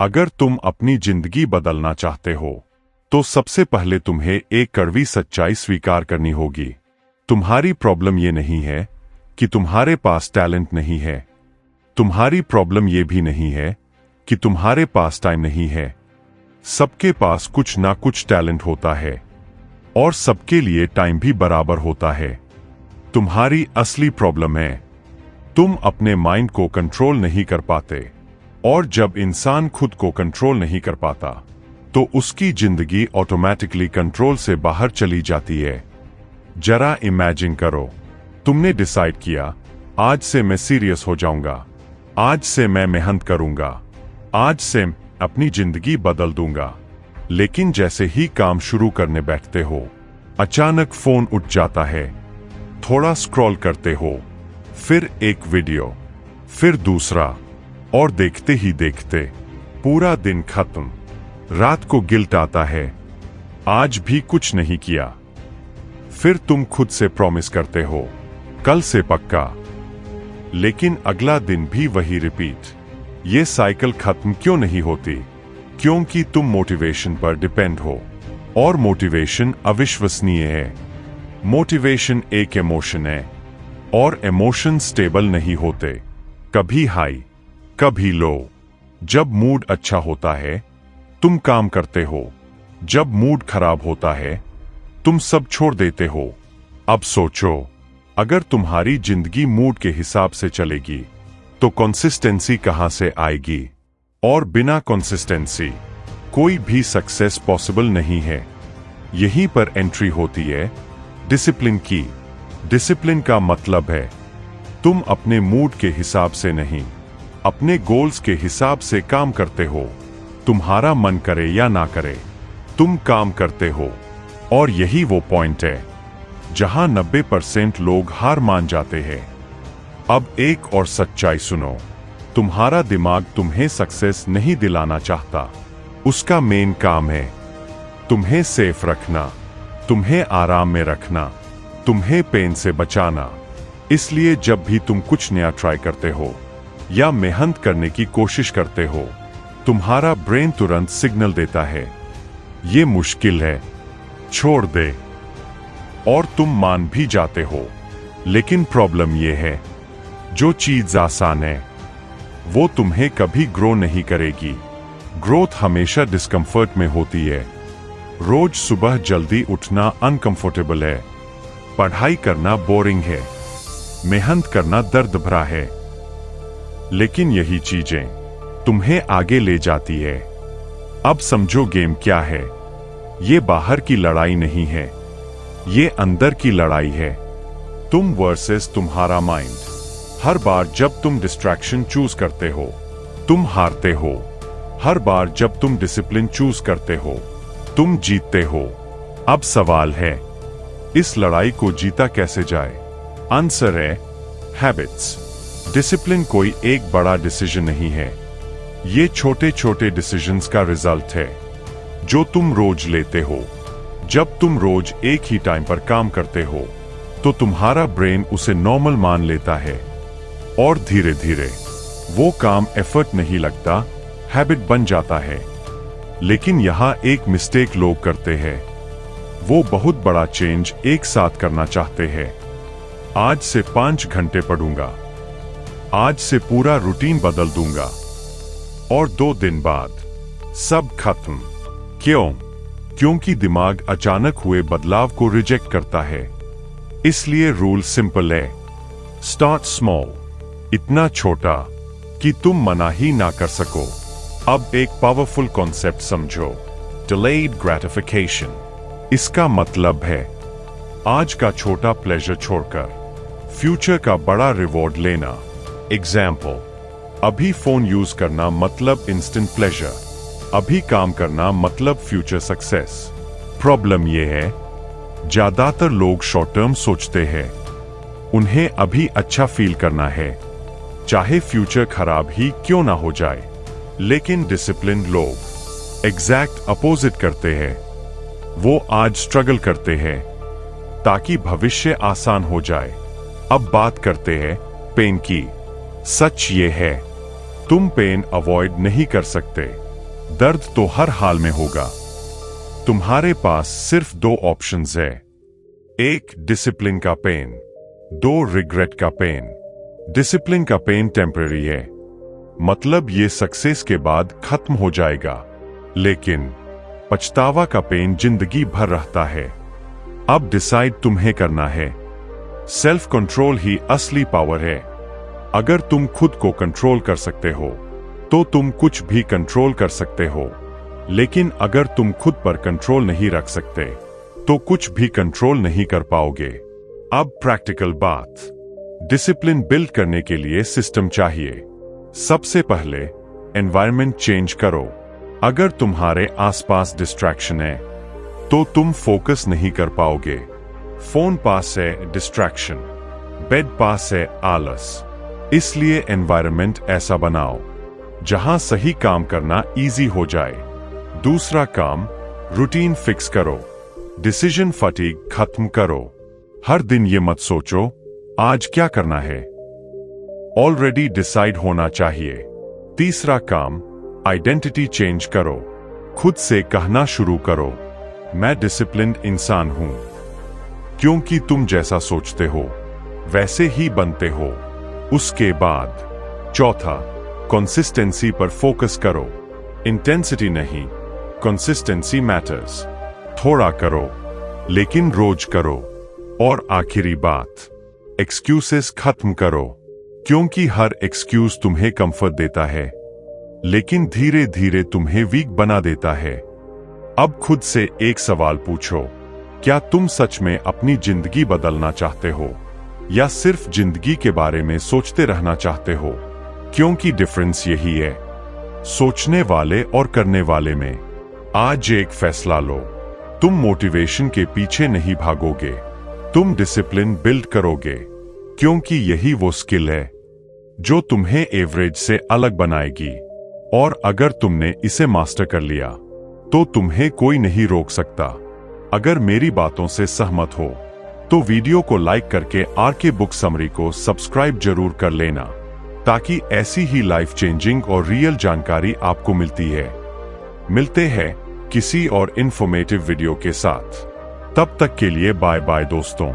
अगर तुम अपनी जिंदगी बदलना चाहते हो तो सबसे पहले तुम्हें एक कड़वी सच्चाई स्वीकार करनी होगी। तुम्हारी प्रॉब्लम ये नहीं है कि तुम्हारे पास टैलेंट नहीं है। तुम्हारी प्रॉब्लम ये भी नहीं है कि तुम्हारे पास टाइम नहीं है। सबके पास कुछ ना कुछ टैलेंट होता है और सबके लिए टाइम भी बराबर होता है। तुम्हारी असली प्रॉब्लम है तुम अपने माइंड को कंट्रोल नहीं कर पाते, और जब इंसान खुद को कंट्रोल नहीं कर पाता तो उसकी जिंदगी ऑटोमेटिकली कंट्रोल से बाहर चली जाती है। जरा इमेजिन करो, तुमने डिसाइड किया आज से मैं सीरियस हो जाऊंगा, आज से मैं मेहनत करूंगा, आज से अपनी जिंदगी बदल दूंगा। लेकिन जैसे ही काम शुरू करने बैठते हो अचानक फोन उठ जाता है, थोड़ा स्क्रॉल करते हो, फिर एक वीडियो, फिर दूसरा, और देखते ही देखते पूरा दिन खत्म। रात को गिल्ट आता है, आज भी कुछ नहीं किया। फिर तुम खुद से प्रॉमिस करते हो कल से पक्का, लेकिन अगला दिन भी वही रिपीट। ये साइकिल खत्म क्यों नहीं होती? क्योंकि तुम मोटिवेशन पर डिपेंड हो, और मोटिवेशन अविश्वसनीय है। मोटिवेशन एक इमोशन है, और इमोशन स्टेबल नहीं होते, कभी हाई कभी लो। जब मूड अच्छा होता है तुम काम करते हो, जब मूड खराब होता है तुम सब छोड़ देते हो। अब सोचो, अगर तुम्हारी जिंदगी मूड के हिसाब से चलेगी तो कंसिस्टेंसी कहां से आएगी? और बिना कंसिस्टेंसी कोई भी सक्सेस पॉसिबल नहीं है। यहीं पर एंट्री होती है डिसिप्लिन की। डिसिप्लिन का मतलब है तुम अपने मूड के हिसाब से नहीं, अपने गोल्स के हिसाब से काम करते हो। तुम्हारा मन करे या ना करे तुम काम करते हो, और यही वो पॉइंट है जहां 90% लोग हार मान जाते हैं। अब एक और सच्चाई सुनो, तुम्हारा दिमाग तुम्हें सक्सेस नहीं दिलाना चाहता। उसका मेन काम है तुम्हें सेफ रखना, तुम्हें आराम में रखना, तुम्हें पेन से बचाना। इसलिए जब भी तुम कुछ नया ट्राई करते हो या मेहनत करने की कोशिश करते हो तुम्हारा ब्रेन तुरंत सिग्नल देता है ये मुश्किल है, छोड़ दे, और तुम मान भी जाते हो। लेकिन प्रॉब्लम ये है जो चीज आसान है वो तुम्हें कभी ग्रो नहीं करेगी। ग्रोथ हमेशा डिस्कंफर्ट में होती है। रोज सुबह जल्दी उठना अनकंफर्टेबल है, पढ़ाई करना बोरिंग है, मेहनत करना दर्द भरा है। लेकिन यही चीजें तुम्हें आगे ले जाती है। अब समझो गेम क्या है। ये बाहर की लड़ाई नहीं है, ये अंदर की लड़ाई है। तुम वर्सेस तुम्हारा माइंड। हर बार जब तुम डिस्ट्रैक्शन चूज करते हो तुम हारते हो। हर बार जब तुम डिसिप्लिन चूज करते हो तुम जीतते हो। अब सवाल है इस लड़ाई को जीता कैसे जाए? आंसर है हैबिट्स। डिसिप्लिन कोई एक बड़ा डिसीजन नहीं है, ये छोटे छोटे डिसीजंस का रिजल्ट है जो तुम रोज लेते हो। जब तुम रोज एक ही टाइम पर काम करते हो तो तुम्हारा ब्रेन उसे नॉर्मल मान लेता है, और धीरे धीरे वो काम एफर्ट नहीं लगता, हैबिट बन जाता है। लेकिन यहां एक मिस्टेक लोग करते हैं, वो बहुत बड़ा चेंज एक साथ करना चाहते हैं। आज से 5 घंटे पढ़ूंगा, आज से पूरा रूटीन बदल दूंगा, और 2 दिन बाद सब खत्म। क्यों? क्योंकि दिमाग अचानक हुए बदलाव को रिजेक्ट करता है। इसलिए रूल सिंपल है, स्टार्ट स्मॉल, इतना छोटा कि तुम मना ही ना कर सको। अब एक पावरफुल कॉन्सेप्ट समझो, डिलेड ग्रेटिफिकेशन। इसका मतलब है आज का छोटा प्लेजर छोड़कर फ्यूचर का बड़ा रिवॉर्ड लेना। एग्जाम्पल, अभी फोन यूज करना मतलब इंस्टेंट प्लेजर, अभी काम करना मतलब फ्यूचर सक्सेस। प्रॉब्लम यह है ज्यादातर लोग शॉर्ट टर्म सोचते हैं, उन्हें अभी अच्छा फील करना है चाहे फ्यूचर खराब ही क्यों ना हो जाए। लेकिन डिसिप्लिन लोग एग्जैक्ट अपोजिट करते हैं, वो आज स्ट्रगल करते हैं ताकि भविष्य आसान हो जाए। अब बात करते हैं पेन की। सच ये है तुम पेन अवॉइड नहीं कर सकते, दर्द तो हर हाल में होगा। तुम्हारे पास सिर्फ दो ऑप्शंस है, एक डिसिप्लिन का पेन, दो रिग्रेट का पेन। डिसिप्लिन का पेन टेम्पररी है, मतलब ये सक्सेस के बाद खत्म हो जाएगा, लेकिन पछतावा का पेन जिंदगी भर रहता है। अब डिसाइड तुम्हें करना है। सेल्फ कंट्रोल ही असली पावर है। अगर तुम खुद को कंट्रोल कर सकते हो तो तुम कुछ भी कंट्रोल कर सकते हो, लेकिन अगर तुम खुद पर कंट्रोल नहीं रख सकते तो कुछ भी कंट्रोल नहीं कर पाओगे। अब प्रैक्टिकल बात, डिसिप्लिन बिल्ड करने के लिए सिस्टम चाहिए। सबसे पहले एनवायरनमेंट चेंज करो। अगर तुम्हारे आसपास डिस्ट्रैक्शन है तो तुम फोकस नहीं कर पाओगे। फोन पास है डिस्ट्रैक्शन, बेड पास है आलस। इसलिए एनवायरनमेंट ऐसा बनाओ जहां सही काम करना इजी हो जाए। दूसरा काम, रूटीन फिक्स करो। डिसीजन फटीग खत्म करो। हर दिन ये मत सोचो आज क्या करना है, ऑलरेडी डिसाइड होना चाहिए। तीसरा काम, आइडेंटिटी चेंज करो। खुद से कहना शुरू करो, मैं डिसिप्लिन्ड इंसान हूं, क्योंकि तुम जैसा सोचते हो वैसे ही बनते हो। उसके बाद चौथा, कंसिस्टेंसी पर फोकस करो। इंटेंसिटी नहीं, कंसिस्टेंसी मैटर्स। थोड़ा करो लेकिन रोज करो। और आखिरी बात, एक्सक्यूजेस खत्म करो, क्योंकि हर एक्सक्यूज तुम्हें कंफर्ट देता है लेकिन धीरे धीरे तुम्हें वीक बना देता है। अब खुद से एक सवाल पूछो, क्या तुम सच में अपनी जिंदगी बदलना चाहते हो या सिर्फ जिंदगी के बारे में सोचते रहना चाहते हो? क्योंकि डिफरेंस यही है, सोचने वाले और करने वाले में। आज एक फैसला लो, तुम मोटिवेशन के पीछे नहीं भागोगे, तुम डिसिप्लिन बिल्ड करोगे, क्योंकि यही वो स्किल है जो तुम्हें एवरेज से अलग बनाएगी। और अगर तुमने इसे मास्टर कर लिया तो तुम्हें कोई नहीं रोक सकता। अगर मेरी बातों से सहमत हो तो वीडियो को लाइक करके आरके बुक समरी को सब्सक्राइब जरूर कर लेना, ताकि ऐसी ही लाइफ चेंजिंग और रियल जानकारी आपको मिलती है। मिलते हैं किसी और इंफॉर्मेटिव वीडियो के साथ, तब तक के लिए बाय बाय दोस्तों।